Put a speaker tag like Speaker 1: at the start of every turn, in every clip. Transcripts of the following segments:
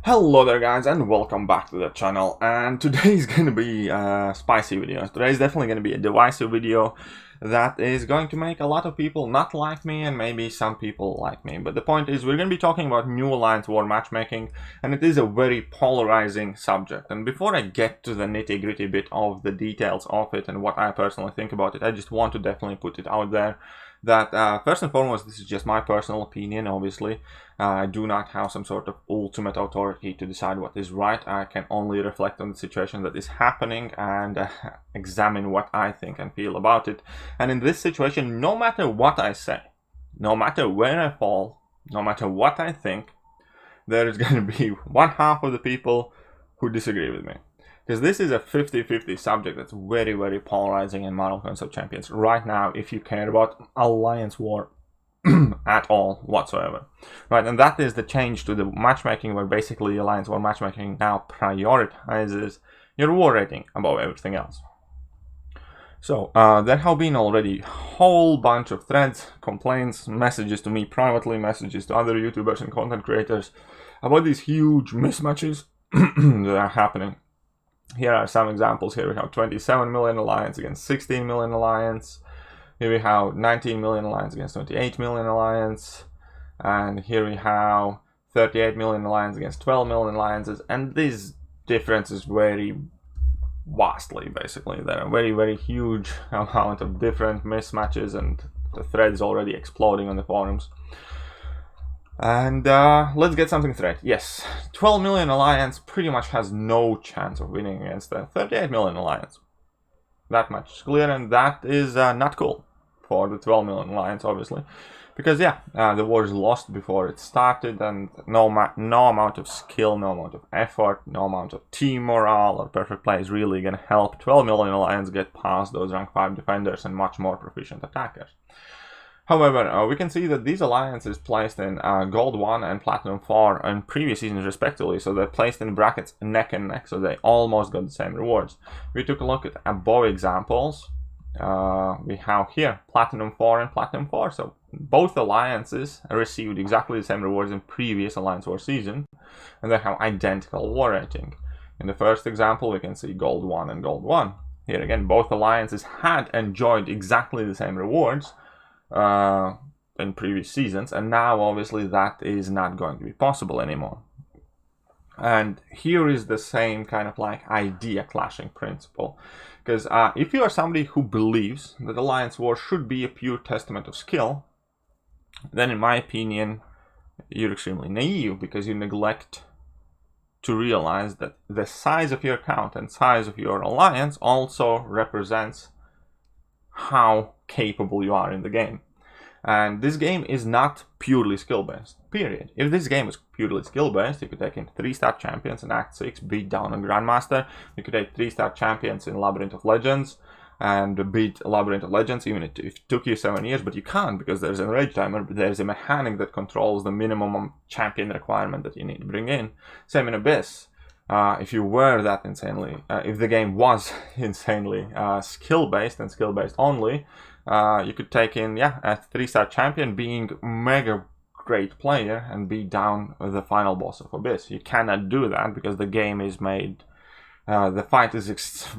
Speaker 1: Hello there guys and welcome back to the channel, and today is going to be a spicy video. Today is definitely going to be a divisive video that is going to make a lot of people not like me and maybe some people like me. But the point is, we're going to be talking about New Alliance War matchmaking, and it is a very polarizing subject. And before I get to the nitty-gritty bit of the details of it and what I personally think about it, I just want to definitely put it out there that first and foremost, this is just my personal opinion. Obviously, I do not have some sort of ultimate authority to decide what is right. I can only reflect on the situation that is happening and examine what I think and feel about it. And in this situation, no matter what I say, no matter where I fall, no matter what I think, there is going to be one half of the people who disagree with me. Because this is a 50-50 subject that's very, very polarizing in Model Concept Champions right now, if you care about Alliance War at all whatsoever. Right, and that is the change to the matchmaking, where basically Alliance War matchmaking now prioritizes your war rating above everything else. So, there have been already a whole bunch of threads, complaints, messages to me privately, messages to other YouTubers and content creators about these huge mismatches that are happening. Here are some examples. Here we have 27 million alliance against 16 million alliance. Here we have 19 million alliance against 28 million alliance. And here we have 38 million alliance against 12 million alliances. And these differences vary vastly, basically. There are very, very huge amount of different mismatches, and the threads already exploding on the forums. And let's get something straight. Yes, 12 million alliance pretty much has no chance of winning against the 38 million alliance. That much is clear, and that is not cool for the 12 million alliance, obviously. Because, yeah, the war is lost before it started, and no amount of skill, no amount of effort, no amount of team morale or perfect play is really going to help 12 million alliance get past those rank 5 defenders and much more proficient attackers. However, we can see that these alliances placed in Gold 1 and Platinum 4 in previous seasons respectively, so they're placed in brackets neck and neck, so they almost got the same rewards. We took a look at above examples. We have here Platinum 4 and Platinum 4, so both alliances received exactly the same rewards in previous Alliance War season, and they have identical war rating. In the first example, we can see Gold 1 and Gold 1. Here again, both alliances had enjoyed exactly the same rewards in previous seasons, and now obviously that is not going to be possible anymore. And here is the same kind of like idea clashing principle, because if you are somebody who believes that Alliance War should be a pure testament of skill, then in my opinion you're extremely naive, because you neglect to realize that the size of your account and size of your alliance also represents how capable you are in the game. And this game is not purely skill-based, period. If this game was purely skill-based, you could take in 3-star champions in Act 6, beat down a Grandmaster. You could take 3-star champions in Labyrinth of Legends and beat Labyrinth of Legends, even if it took you 7 years, but you can't, because there's an rage timer, but there's a mechanic that controls the minimum champion requirement that you need to bring in. Same in Abyss. If you were that insanely, if the game was insanely skill-based and skill-based only, you could take in, a 3-star champion being mega great player and beat down the final boss of Abyss. You cannot do that because the game is made, the fight is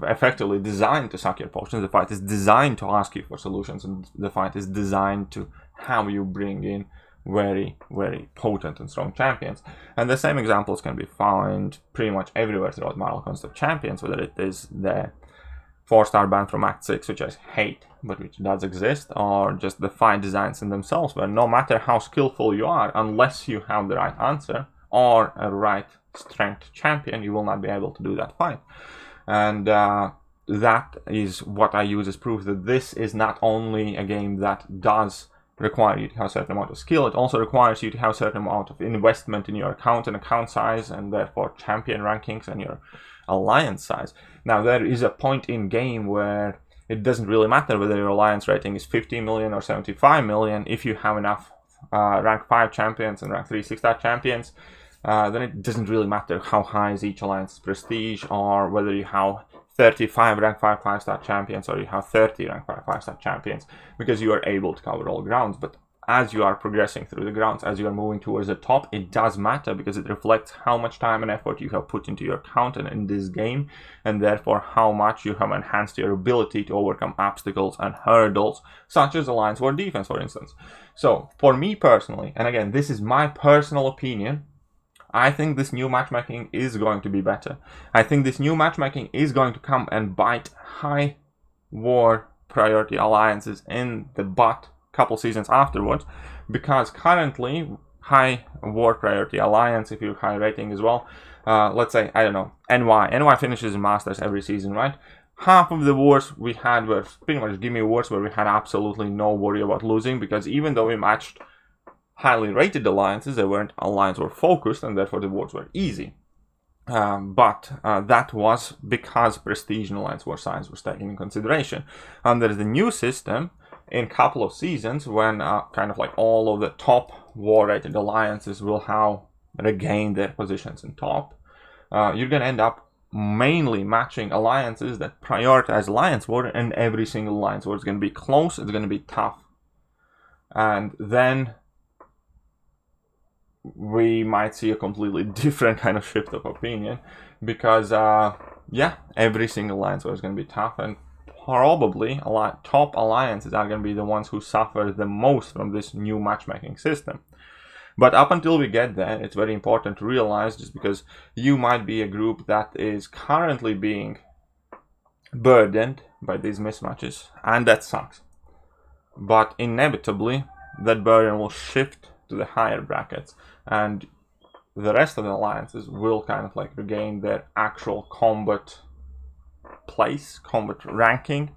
Speaker 1: effectively designed to suck your potions, the fight is designed to ask you for solutions, and the fight is designed to have you bring in very, very potent and strong champions. And the same examples can be found pretty much everywhere throughout Model Concept Champions, whether it is the 4-star ban from Act 6, which I hate, but which does exist, or just the fight designs in themselves, where no matter how skillful you are, unless you have the right answer or a right strength champion, you will not be able to do that fight. And that is what I use as proof that this is not only a game that does require you to have a certain amount of skill, it also requires you to have a certain amount of investment in your account and account size, and therefore champion rankings and your alliance size. Now, there is a point in game where it doesn't really matter whether your alliance rating is 50 million or 75 million. If you have enough rank 5 champions and rank 3 6-star champions, then it doesn't really matter how high is each alliance's prestige, or whether you have 35 rank 5 5-star champions or you have 30 rank 5 5-star champions, because you are able to cover all grounds. But as you are progressing through the grounds, as you are moving towards the top, it does matter because it reflects how much time and effort you have put into your content in this game, and therefore how much you have enhanced your ability to overcome obstacles and hurdles, such as alliance war defense, for instance. So for me personally, and again, this is my personal opinion, I think this new matchmaking is going to be better. I think this new matchmaking is going to come and bite high war priority alliances in the butt couple seasons afterwards, because currently high war priority alliance, if you're high rating as well, let's say, I don't know, NY finishes in Masters every season, right? Half of the wars we had were pretty much gimme wars where we had absolutely no worry about losing, because even though we matched highly rated alliances, they weren't alliance war focused, and therefore the wars were easy. But that was because prestige and alliance war size was taken in consideration. Under the new system, in a couple of seasons, when kind of like all of the top war rated alliances will have regained their positions in top, you're going to end up mainly matching alliances that prioritize alliance war, and every single alliance war is going to be close, it's going to be tough. And then we might see a completely different kind of shift of opinion, because yeah, every single alliance war is going to be tough, and probably top alliances are going to be the ones who suffer the most from this new matchmaking system. But up until we get there, it's very important to realize, just because you might be a group that is currently being burdened by these mismatches, and that sucks, but inevitably that burden will shift to the higher brackets, and the rest of the alliances will kind of like regain their actual combat place, combat ranking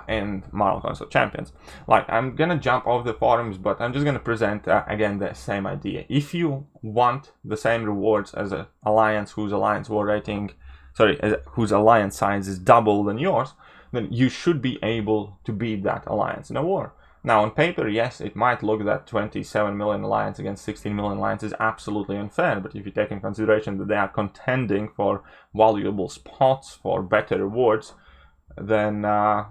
Speaker 1: in Marvel Console Champions. Like, I'm gonna jump off the forums, but I'm just gonna present again the same idea. If you want the same rewards as an alliance whose alliance war rating, whose alliance size is double than yours, then you should be able to beat that alliance in a war. Now, on paper, yes, it might look that 27 million alliance against 16 million alliance is absolutely unfair, but if you take in consideration that they are contending for valuable spots, for better rewards, then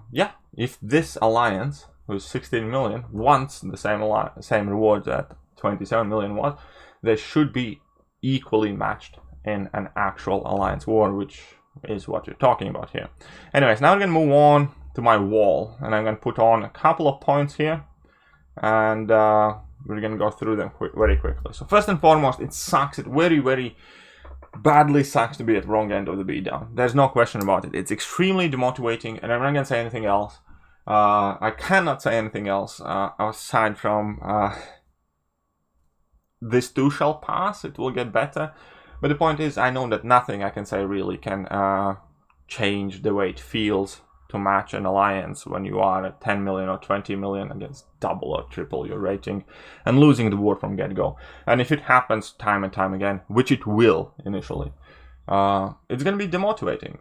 Speaker 1: yeah, if this alliance, who's 16 million, wants the same rewards that 27 million was, they should be equally matched in an actual alliance war, which is what you're talking about here. Anyways, now we're going to move on to my wall, and I'm going to put on a couple of points here, and we're going to go through them very quickly. So first and foremost, it sucks. It very, very badly sucks to be at the wrong end of the beatdown. There's no question about it. It's extremely demotivating, and I'm not going to say anything else. I cannot say anything else aside from this too shall pass. It will get better. But the point is, I know that nothing I can say really can change the way it feels to match an alliance when you are at 10 million or 20 million against double or triple your rating and losing the war from get-go. And if it happens time and time again, which it will initially, it's going to be demotivating.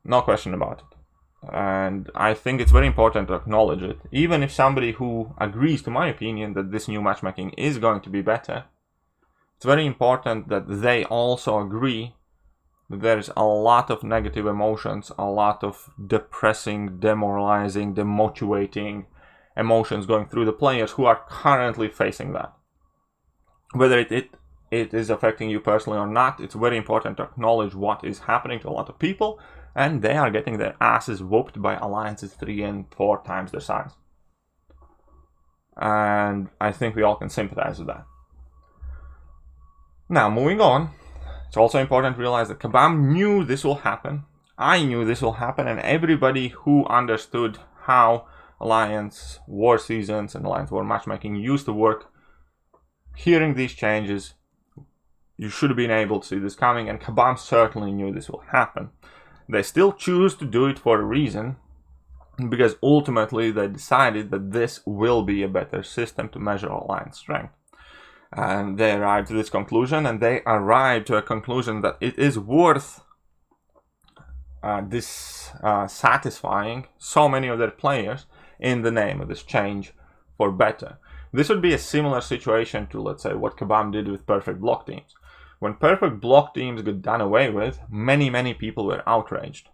Speaker 1: No question about it. And I think it's very important to acknowledge it. Even if somebody who agrees to my opinion that this new matchmaking is going to be better, it's very important that they also agree that there's a lot of negative emotions, a lot of depressing, demoralizing, demotivating emotions going through the players who are currently facing that. Whether it is affecting you personally or not, it's very important to acknowledge what is happening to a lot of people, and they are getting their asses whooped by alliances 3 and 4 times their size. And I think we all can sympathize with that. Now, moving on, it's also important to realize that Kabam knew this will happen. I knew this will happen, and everybody who understood how Alliance War seasons and Alliance War matchmaking used to work, hearing these changes, you should have been able to see this coming, and Kabam certainly knew this will happen. They still choose to do it for a reason, because ultimately they decided that this will be a better system to measure Alliance strength. And they arrived to this conclusion, and they arrived to a conclusion that it is worth satisfying so many of their players in the name of this change for better. This would be a similar situation to, let's say, what Kabam did with perfect block teams. When perfect block teams got done away with, many people were outraged.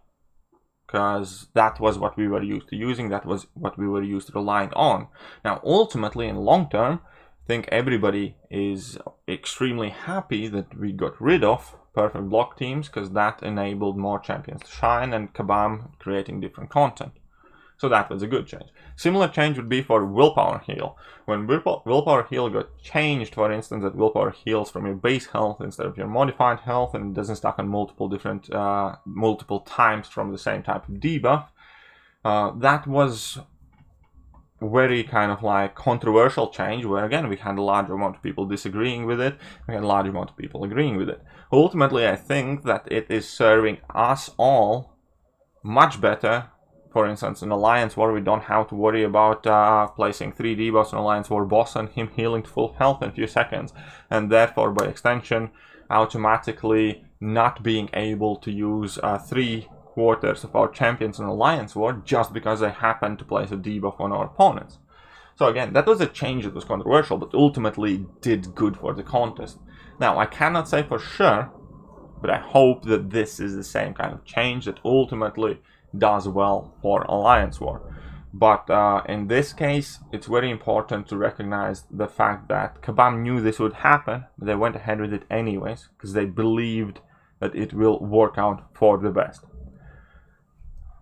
Speaker 1: because that was what we were used to using, that was what we were used to relying on. Now, ultimately, in long term, I think everybody is extremely happy that we got rid of perfect block teams, because that enabled more champions to shine and Kabam creating different content. So that was a good change. Similar change would be for willpower heal. When willpower heal got changed, for instance, that willpower heals from your base health instead of your modified health, and it doesn't stack on multiple times from the same type of debuff, that was very kind of like controversial change, where again we had a large amount of people disagreeing with it, we had a large amount of people agreeing with it. Ultimately, I think that it is serving us all much better. For instance, in Alliance War, we don't have to worry about placing 3 debuffs on Alliance War boss and him healing to full health in a few seconds, and therefore by extension automatically not being able to use 3/4 of our champions in Alliance War just because they happen to place a debuff on our opponents. So again, that was a change that was controversial, but ultimately did good for the contest. Now, I cannot say for sure, but I hope that this is the same kind of change that ultimately does well for Alliance War. But in this case, it's very important to recognize the fact that Kabam knew this would happen, but they went ahead with it anyways, because they believed that it will work out for the best.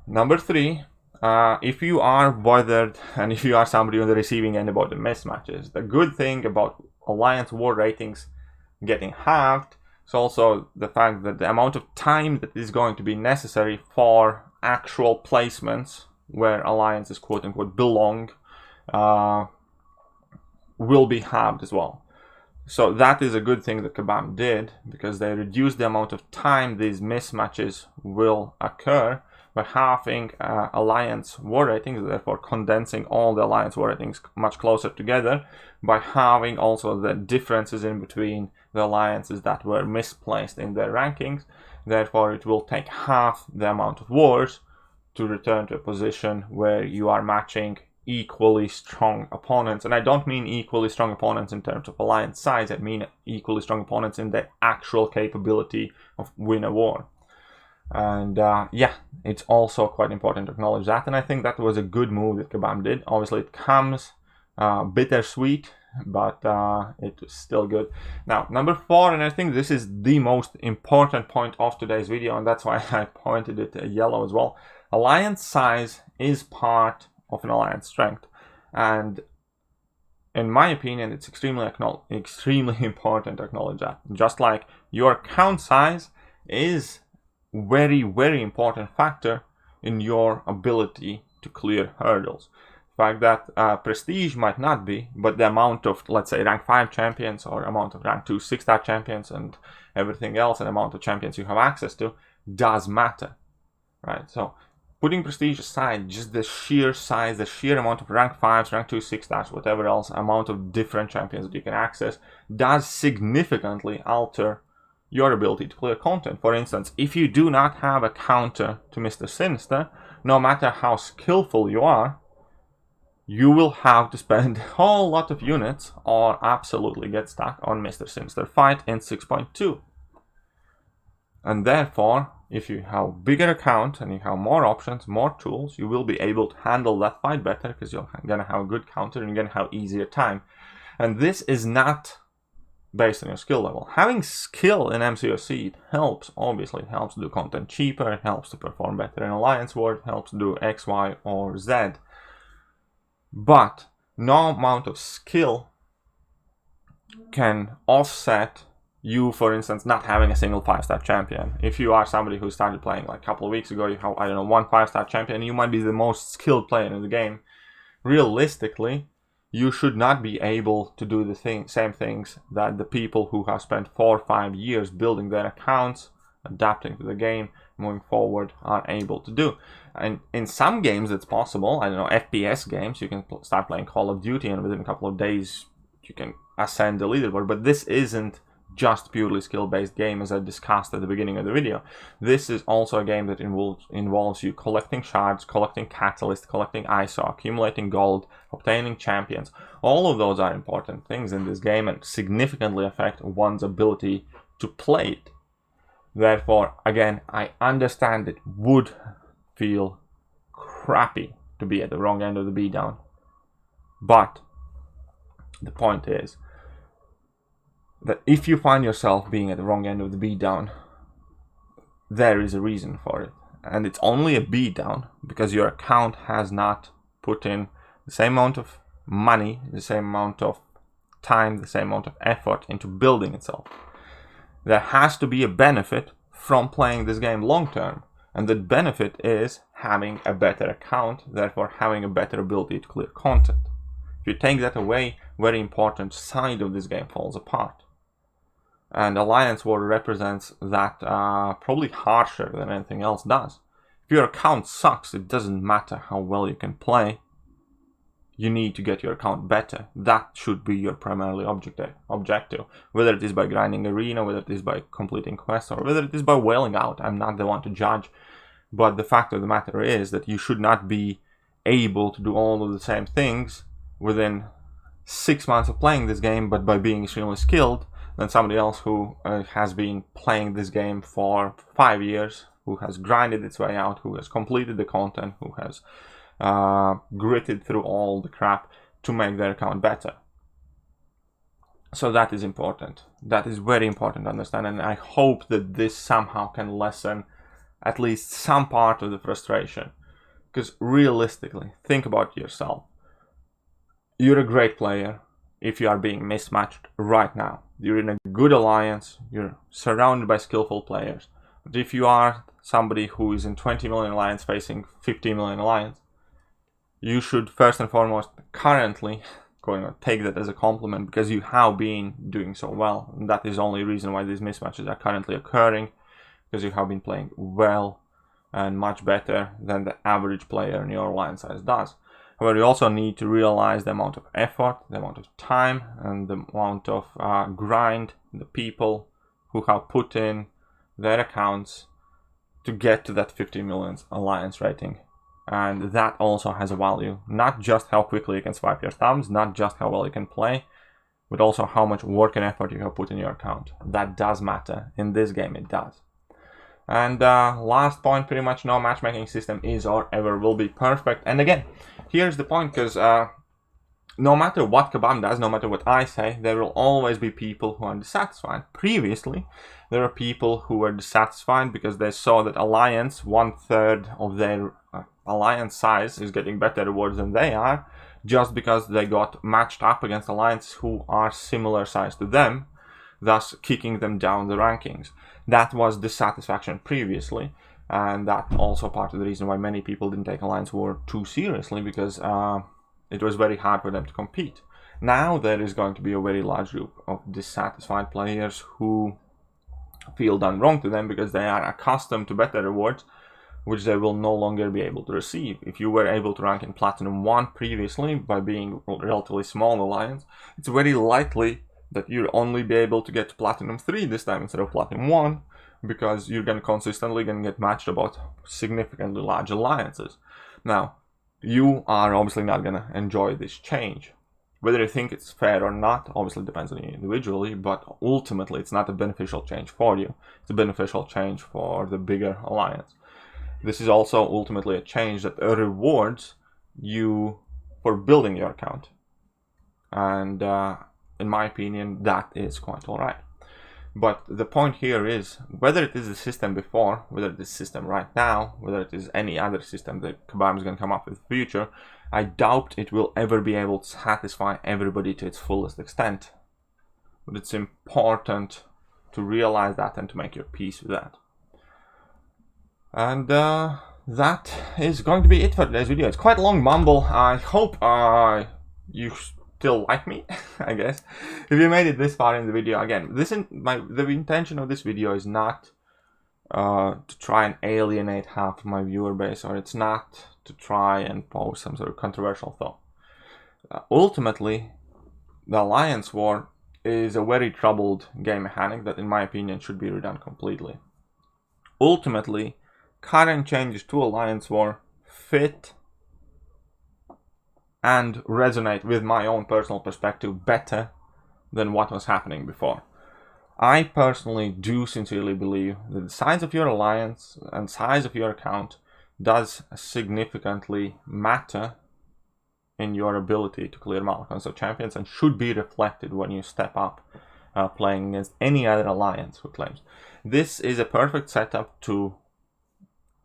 Speaker 1: Number 3, if you are bothered and if you are somebody on the receiving end about the mismatches, the good thing about Alliance War ratings getting halved is also the fact that the amount of time that is going to be necessary for actual placements where alliances quote-unquote belong will be halved as well. So that is a good thing that Kabam did, because they reduced the amount of time these mismatches will occur by halving Alliance War ratings, therefore condensing all the Alliance War ratings much closer together, by halving also the differences in between the alliances that were misplaced in their rankings. Therefore, it will take half the amount of wars to return to a position where you are matching equally strong opponents. And I don't mean equally strong opponents in terms of alliance size, I mean equally strong opponents in the actual capability of win a war. And yeah, it's also quite important to acknowledge that, and I think that was a good move that Kabam did. Obviously, it comes bittersweet, but it was still good. Now, number 4, and I think this is the most important point of today's video, and that's why I pointed it yellow as well. Alliance size is part of an alliance strength, and in my opinion, it's extremely important to acknowledge that. Just like your account size is very, very important factor in your ability to clear hurdles. The fact that prestige might not be, but the amount of, let's say, rank 5 champions or amount of rank 2 6-star champions and everything else, and amount of champions you have access to, does matter, right? So putting prestige aside, just the sheer size, the sheer amount of rank 5s, rank 2 6-stars, whatever else, amount of different champions that you can access, does significantly alter your ability to clear content. For instance, if you do not have a counter to Mr. Sinister, no matter how skillful you are, you will have to spend a whole lot of units or absolutely get stuck on Mr. Sinister fight in 6.2. And therefore, if you have a bigger account and you have more options, more tools, you will be able to handle that fight better, because you're gonna have a good counter and you're gonna have easier time. And this is not based on your skill level. Having skill in MCOC, it helps, obviously. It helps do content cheaper, it helps to perform better in Alliance War, it helps do X, Y, or Z. But no amount of skill can offset you, for instance, not having a single 5-star champion. If you are somebody who started playing like a couple of weeks ago, you have, I don't know, 1 5-star champion, you might be the most skilled player in the game. Realistically, you should not be able to do the same things that the people who have spent 4 or 5 years building their accounts, adapting to the game, moving forward, are able to do. And in some games it's possible. I don't know, FPS games, you can start playing Call of Duty and within a couple of days you can ascend the leaderboard. But this isn't just purely skill-based game, as I discussed at the beginning of the video. This is also a game that involves you collecting shards, collecting catalyst, collecting ISO, accumulating gold, obtaining champions. All of those are important things in this game and significantly affect one's ability to play it. Therefore, again, I understand it would feel crappy to be at the wrong end of the beatdown. But the point is that if you find yourself being at the wrong end of the beatdown, there is a reason for it. And it's only a beatdown because your account has not put in the same amount of money, the same amount of time, the same amount of effort into building itself. There has to be a benefit from playing this game long term. And the benefit is having a better account, therefore having a better ability to clear content. If you take that away, very important side of this game falls apart. And Alliance War represents that probably harsher than anything else does. If your account sucks, it doesn't matter how well you can play. You need to get your account better. That should be your primarily objective. Whether it is by grinding arena, whether it is by completing quests, or whether it is by wailing out. I'm not the one to judge. But the fact of the matter is that you should not be able to do all of the same things within 6 months of playing this game, but by being extremely skilled, than somebody else who has been playing this game for 5 years, who has grinded its way out, who has completed the content, who has gritted through all the crap to make their account better. So that is important. That is very important to understand, and I hope that this somehow can lessen at least some part of the frustration. Because realistically, think about yourself. You're a great player if you are being mismatched right now. You're in a good alliance, you're surrounded by skillful players. But if you are somebody who is in 20 million alliance facing 15 million alliance, you should first and foremost currently take that as a compliment, because you have been doing so well. And that is the only reason why these mismatches are currently occurring, because you have been playing well and much better than the average player in your alliance size does. However, you also need to realize the amount of effort, the amount of time, and the amount of grind the people who have put in their accounts to get to that 50 million alliance rating. And that also has a value. Not just how quickly you can swipe your thumbs, not just how well you can play, but also how much work and effort you have put in your account. That does matter. In this game, it does. And last point, pretty much no matchmaking system is or ever will be perfect. And again, here's the point, because no matter what Kabam does, no matter what I say, there will always be people who are dissatisfied. Previously, there are people who were dissatisfied because they saw that Alliance, 1/3 of their Alliance size, is getting better rewards than they are, just because they got matched up against Alliance who are similar size to them, thus kicking them down the rankings. That was dissatisfaction previously, and that also part of the reason why many people didn't take Alliance War too seriously, because it was very hard for them to compete. Now there is going to be a very large group of dissatisfied players who feel done wrong to them because they are accustomed to better rewards, which they will no longer be able to receive. If you were able to rank in Platinum 1 previously by being a relatively small alliance, it's very likely that you'll only be able to get to Platinum 3 this time instead of Platinum 1, because you're going to consistently get matched about significantly large alliances. Now, you are obviously not going to enjoy this change. Whether you think it's fair or not, obviously depends on you individually, but ultimately it's not a beneficial change for you. It's a beneficial change for the bigger alliance. This is also ultimately a change that rewards you for building your account. And in my opinion, that is quite alright. But the point here is, whether it is the system before, whether it is the system right now, whether it is any other system that Kabam is going to come up with in the future, I doubt it will ever be able to satisfy everybody to its fullest extent. But it's important to realize that and to make your peace with that. And that is going to be it for today's video. It's quite a long mumble. I hope you still like me, I guess. If you made it this far in the video, again, the intention of this video is not to try and alienate half of my viewer base, or it's not to try and pose some sort of controversial thought. Ultimately, the Alliance War is a very troubled game mechanic that, in my opinion, should be redone completely. Ultimately, current changes to Alliance War fit and resonate with my own personal perspective better than what was happening before. I personally do sincerely believe that the size of your alliance and size of your account does significantly matter in your ability to clear Mullicans of Champions, and should be reflected when you step up playing against any other alliance who claims. This is a perfect setup to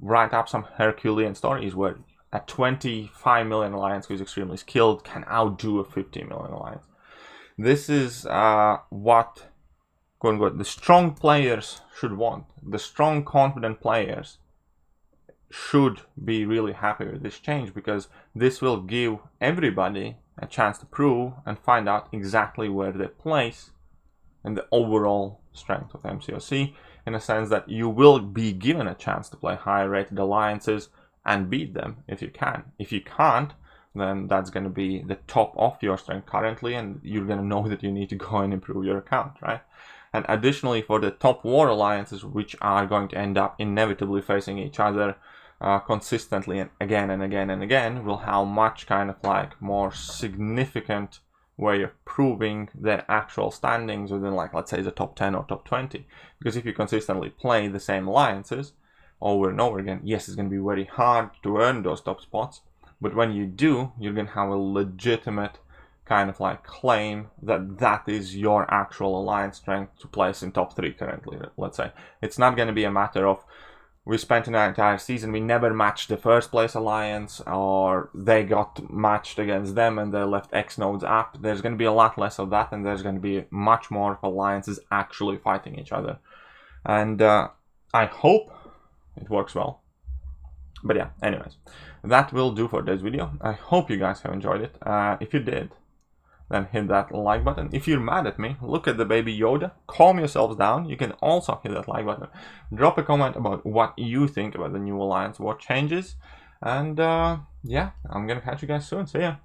Speaker 1: write up some Herculean stories where a 25 million alliance who is extremely skilled can outdo a 50 million alliance. This is what, quote unquote, the strong players should want. The strong, confident players should be really happy with this change, because this will give everybody a chance to prove and find out exactly where they place in the overall strength of MCOC, in a sense that you will be given a chance to play higher rated alliances and beat them if you can. If you can't, then that's going to be the top of your strength currently, and you're going to know that you need to go and improve your account, right? And additionally, for the top war alliances, which are going to end up inevitably facing each other consistently and again and again and again, will have much kind of like more significant way of proving their actual standings within, like, let's say the top 10 or top 20. Because if you consistently play the same alliances over and over again, yes, it's going to be very hard to earn those top spots, but when you do, you're going to have a legitimate kind of like claim that that is your actual alliance strength to place in top 3 currently, let's say. It's not going to be a matter of we spent an entire season, we never matched the first place alliance, or they got matched against them and they left X nodes up. There's going to be a lot less of that, and there's going to be much more of alliances actually fighting each other. And I hope it works well. But yeah, anyways, that will do for this video. I hope you guys have enjoyed it. If you did, then hit that like button. If you're mad at me, look at the baby Yoda, calm yourselves down. You can also hit that like button. Drop a comment about what you think about the new Alliance War changes. And yeah, I'm gonna catch you guys soon. See ya.